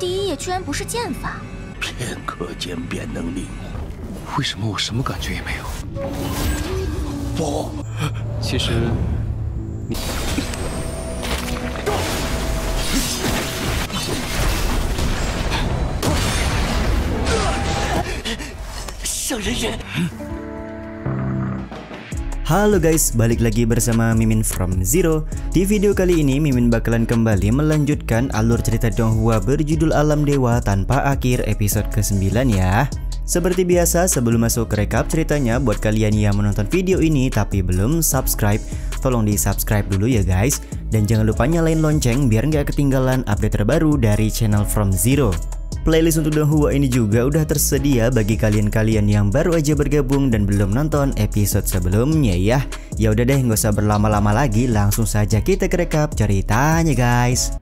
第一页居然不是剑法，片刻间便能领悟。为什么我什么感觉也没有？不，其实你。 上人眼。Halo guys, balik lagi bersama Mimin from Zero. Di video kali ini Mimin bakalan kembali melanjutkan alur cerita Donghua berjudul Alam Dewa Tanpa Akhir episode ke-9 ya. Seperti biasa, sebelum masuk ke rekap ceritanya, buat kalian yang menonton video ini tapi belum subscribe, tolong di subscribe dulu ya guys. Dan jangan lupa nyalain lonceng biar nggak ketinggalan update terbaru dari channel From Zero. Playlist untuk Donghua ini juga udah tersedia bagi kalian-kalian yang baru aja bergabung dan belum nonton episode sebelumnya ya. Ya udah deh, nggak usah berlama-lama lagi, langsung saja kita ke rekap ceritanya guys.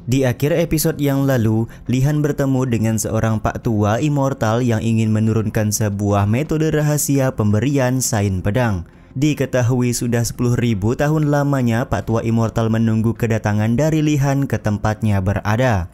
Di akhir episode yang lalu, Lihan bertemu dengan seorang pak tua immortal yang ingin menurunkan sebuah metode rahasia pemberian sain pedang. Diketahui sudah 10.000 tahun lamanya Pak Tua Immortal menunggu kedatangan dari Lihan ke tempatnya berada.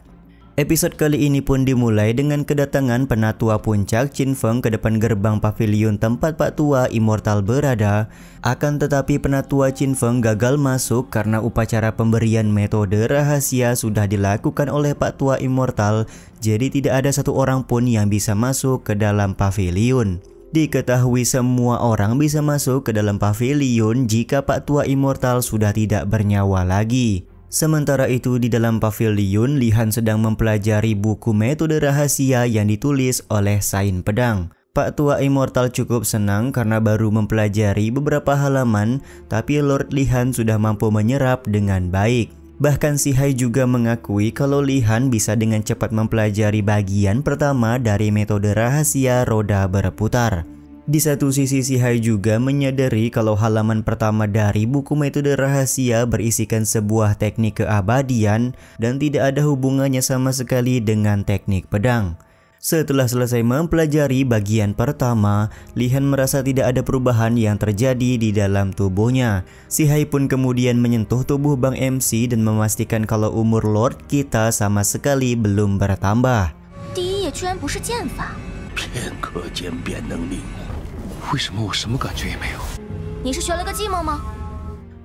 Episode kali ini pun dimulai dengan kedatangan penatua puncak Qin Feng ke depan gerbang pavilion tempat Pak Tua Immortal berada. Akan tetapi penatua Qin Feng gagal masuk karena upacara pemberian metode rahasia sudah dilakukan oleh Pak Tua Immortal. Jadi tidak ada satu orang pun yang bisa masuk ke dalam pavilion. Diketahui semua orang bisa masuk ke dalam pavilion jika Pak Tua Immortal sudah tidak bernyawa lagi. Sementara itu di dalam pavilion, Lihan sedang mempelajari buku metode rahasia yang ditulis oleh Sain Pedang. Pak Tua Immortal cukup senang karena baru mempelajari beberapa halaman, tapi Lord Lihan sudah mampu menyerap dengan baik. Bahkan Si Hai juga mengakui kalau Lihan bisa dengan cepat mempelajari bagian pertama dari metode rahasia roda berputar. Di satu sisi Si Hai juga menyadari kalau halaman pertama dari buku metode rahasia berisikan sebuah teknik keabadian dan tidak ada hubungannya sama sekali dengan teknik pedang. Setelah selesai mempelajari bagian pertama, Lihan merasa tidak ada perubahan yang terjadi di dalam tubuhnya. Si Hai pun kemudian menyentuh tubuh Bang MC dan memastikan kalau umur Lord kita sama sekali belum bertambah.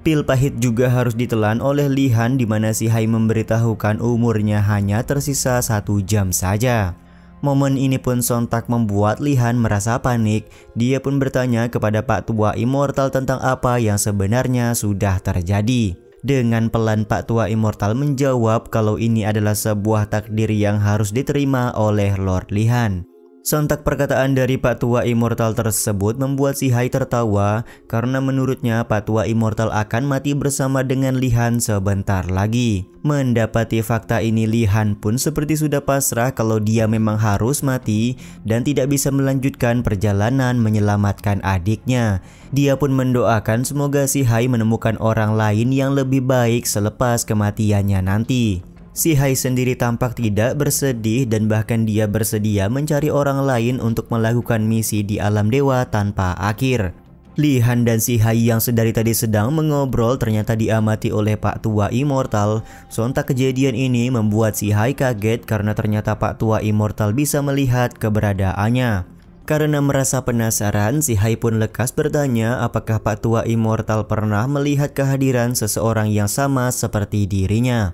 Pil pahit juga harus ditelan oleh Lihan di mana Si Hai memberitahukan umurnya hanya tersisa 1 jam saja. Momen ini pun sontak membuat Lihan merasa panik. Dia pun bertanya kepada Pak Tua Immortal tentang apa yang sebenarnya sudah terjadi. Dengan pelan Pak Tua Immortal menjawab kalau ini adalah sebuah takdir yang harus diterima oleh Lord Lihan. Sontak perkataan dari Pak Tua Immortal tersebut membuat Si Hai tertawa karena menurutnya Pak Tua Immortal akan mati bersama dengan Lihan sebentar lagi. Mendapati fakta ini, Lihan pun seperti sudah pasrah kalau dia memang harus mati dan tidak bisa melanjutkan perjalanan menyelamatkan adiknya. Dia pun mendoakan semoga Si Hai menemukan orang lain yang lebih baik selepas kematiannya nanti. Si Hai sendiri tampak tidak bersedih dan bahkan dia bersedia mencari orang lain untuk melakukan misi di alam dewa tanpa akhir. Lihan dan Si Hai yang sedari tadi sedang mengobrol ternyata diamati oleh Pak Tua Immortal. Sontak kejadian ini membuat Si Hai kaget karena ternyata Pak Tua Immortal bisa melihat keberadaannya. Karena merasa penasaran, Si Hai pun lekas bertanya apakah Pak Tua Immortal pernah melihat kehadiran seseorang yang sama seperti dirinya.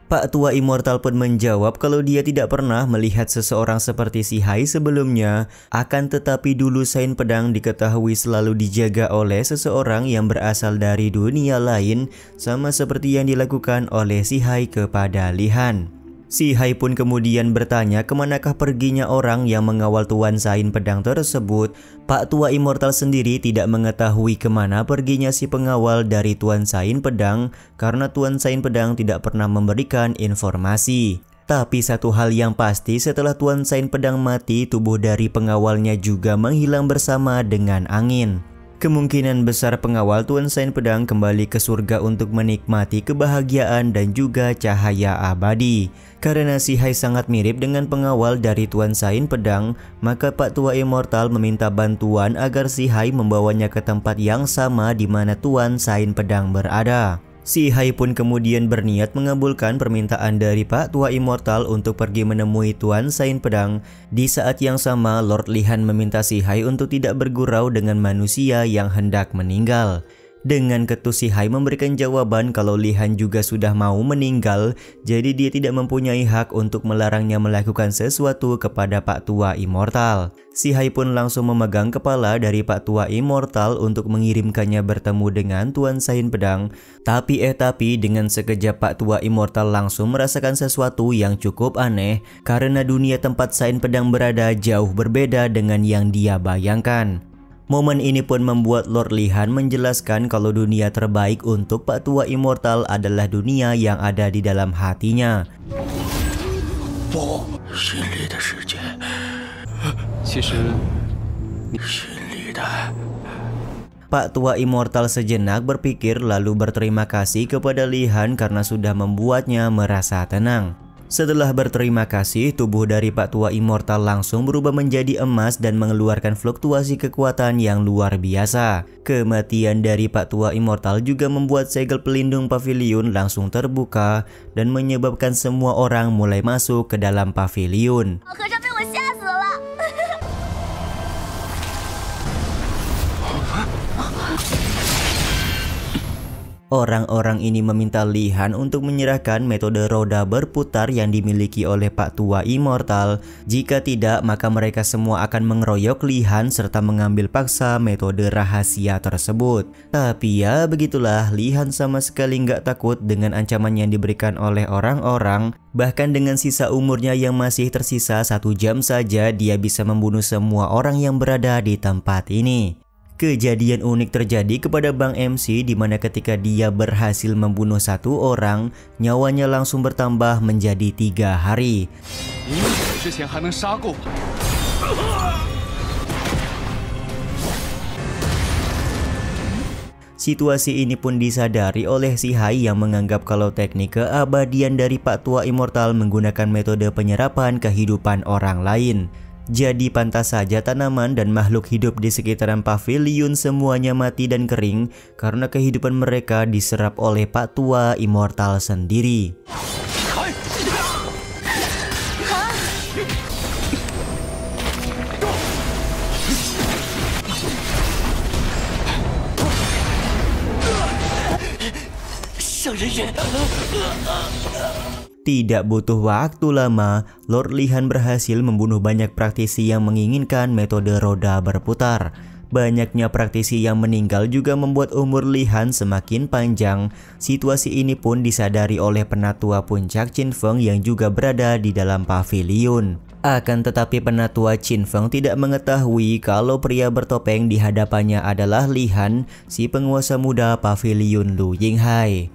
Pak Tua Immortal pun menjawab kalau dia tidak pernah melihat seseorang seperti Si Hai sebelumnya. Akan tetapi dulu Sain Pedang diketahui selalu dijaga oleh seseorang yang berasal dari dunia lain, sama seperti yang dilakukan oleh Si Hai kepada Lihan. Si Hai pun kemudian bertanya kemanakah perginya orang yang mengawal Tuan Sain Pedang tersebut. Pak Tua Immortal sendiri tidak mengetahui kemana perginya si pengawal dari Tuan Sain Pedang karena Tuan Sain Pedang tidak pernah memberikan informasi. Tapi satu hal yang pasti, setelah Tuan Sain Pedang mati, tubuh dari pengawalnya juga menghilang bersama dengan angin. Kemungkinan besar pengawal Tuan Sain Pedang kembali ke surga untuk menikmati kebahagiaan dan juga cahaya abadi. Karena si Hai sangat mirip dengan pengawal dari Tuan Sain Pedang, maka Pak Tua Immortal meminta bantuan agar si Hai membawanya ke tempat yang sama di mana Tuan Sain Pedang berada. Si Hai pun kemudian berniat mengabulkan permintaan dari Pak Tua Immortal untuk pergi menemui Tuan Sain Pedang. Di saat yang sama, Lord Li Han meminta si Hai untuk tidak bergurau dengan manusia yang hendak meninggal. Dengan ketus si Hai memberikan jawaban kalau Li Han juga sudah mau meninggal, jadi dia tidak mempunyai hak untuk melarangnya melakukan sesuatu kepada Pak Tua Immortal. Si Hai pun langsung memegang kepala dari Pak Tua Immortal untuk mengirimkannya bertemu dengan Tuan Sain Pedang. Tapi dengan sekejap Pak Tua Immortal langsung merasakan sesuatu yang cukup aneh karena dunia tempat Sain Pedang berada jauh berbeda dengan yang dia bayangkan. Momen ini pun membuat Lord Li Han menjelaskan kalau dunia terbaik untuk Pak Tua Immortal adalah dunia yang ada di dalam hatinya. Pak Tua Immortal sejenak berpikir lalu berterima kasih kepada Li Han karena sudah membuatnya merasa tenang. Setelah berterima kasih, tubuh dari Pak Tua Immortal langsung berubah menjadi emas dan mengeluarkan fluktuasi kekuatan yang luar biasa. Kematian dari Pak Tua Immortal juga membuat segel pelindung pavilion langsung terbuka dan menyebabkan semua orang mulai masuk ke dalam pavilion. Orang-orang ini meminta Li Han untuk menyerahkan metode roda berputar yang dimiliki oleh Pak Tua Immortal. Jika tidak, maka mereka semua akan mengeroyok Li Han serta mengambil paksa metode rahasia tersebut. Tapi ya begitulah, Li Han sama sekali nggak takut dengan ancaman yang diberikan oleh orang-orang. Bahkan dengan sisa umurnya yang masih tersisa 1 jam saja, dia bisa membunuh semua orang yang berada di tempat ini. Kejadian unik terjadi kepada Bang MC di mana ketika dia berhasil membunuh 1 orang, nyawanya langsung bertambah menjadi 3 hari. Situasi ini pun disadari oleh si Hai yang menganggap kalau teknik keabadian dari Pak Tua Immortal menggunakan metode penyerapan kehidupan orang lain. Jadi pantas saja tanaman dan makhluk hidup di sekitaran pavilion semuanya mati dan kering karena kehidupan mereka diserap oleh Pak Tua Immortal sendiri. Tidak butuh waktu lama, Lord Li Han berhasil membunuh banyak praktisi yang menginginkan metode roda berputar. Banyaknya praktisi yang meninggal juga membuat umur Li Han semakin panjang. Situasi ini pun disadari oleh penatua puncak Qin Feng yang juga berada di dalam pavilion. Akan tetapi penatua Qin Feng tidak mengetahui kalau pria bertopeng di hadapannya adalah Li Han, si penguasa muda pavilion Lu Yinghai.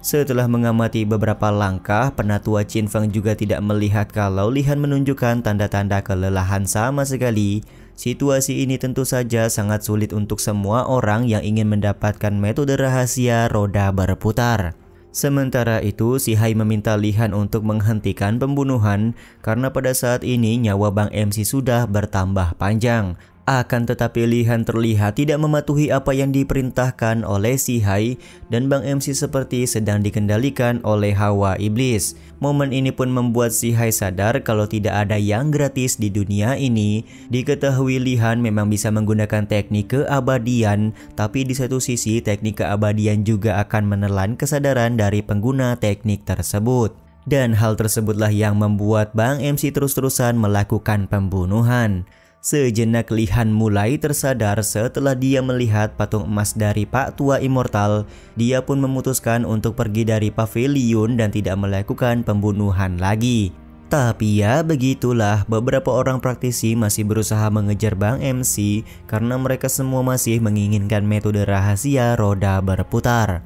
Setelah mengamati beberapa langkah, penatua Qin Feng juga tidak melihat kalau Li Han menunjukkan tanda-tanda kelelahan sama sekali. Situasi ini tentu saja sangat sulit untuk semua orang yang ingin mendapatkan metode rahasia roda berputar. Sementara itu, si Hai meminta Li Han untuk menghentikan pembunuhan karena pada saat ini nyawa Bang MC sudah bertambah panjang. Akan tetapi Li Han terlihat tidak mematuhi apa yang diperintahkan oleh si Hai dan Bang MC seperti sedang dikendalikan oleh hawa iblis. Momen ini pun membuat si Hai sadar kalau tidak ada yang gratis di dunia ini. Diketahui Li Han memang bisa menggunakan teknik keabadian, tapi di satu sisi teknik keabadian juga akan menelan kesadaran dari pengguna teknik tersebut. Dan hal tersebutlah yang membuat Bang MC terus-terusan melakukan pembunuhan. Sejenak Li Han mulai tersadar setelah dia melihat patung emas dari Pak Tua Immortal. Dia pun memutuskan untuk pergi dari pavilion dan tidak melakukan pembunuhan lagi. Tapi ya begitulah, beberapa orang praktisi masih berusaha mengejar Bang MC karena mereka semua masih menginginkan metode rahasia roda berputar.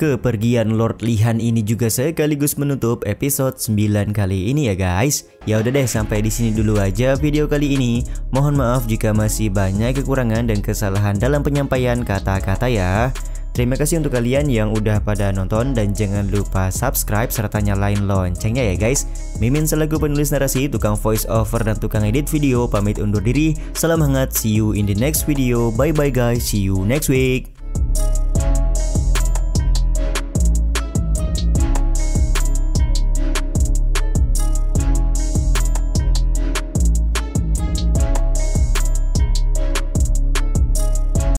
Kepergian Lord Li Han ini juga sekaligus menutup episode 9 kali ini ya guys. Ya udah deh, sampai di sini dulu aja video kali ini. Mohon maaf jika masih banyak kekurangan dan kesalahan dalam penyampaian kata-kata ya. Terima kasih untuk kalian yang udah pada nonton dan jangan lupa subscribe serta nyalain loncengnya ya guys. Mimin selaku penulis narasi, tukang voice over dan tukang edit video pamit undur diri. Salam hangat, see you in the next video. Bye bye guys, see you next week.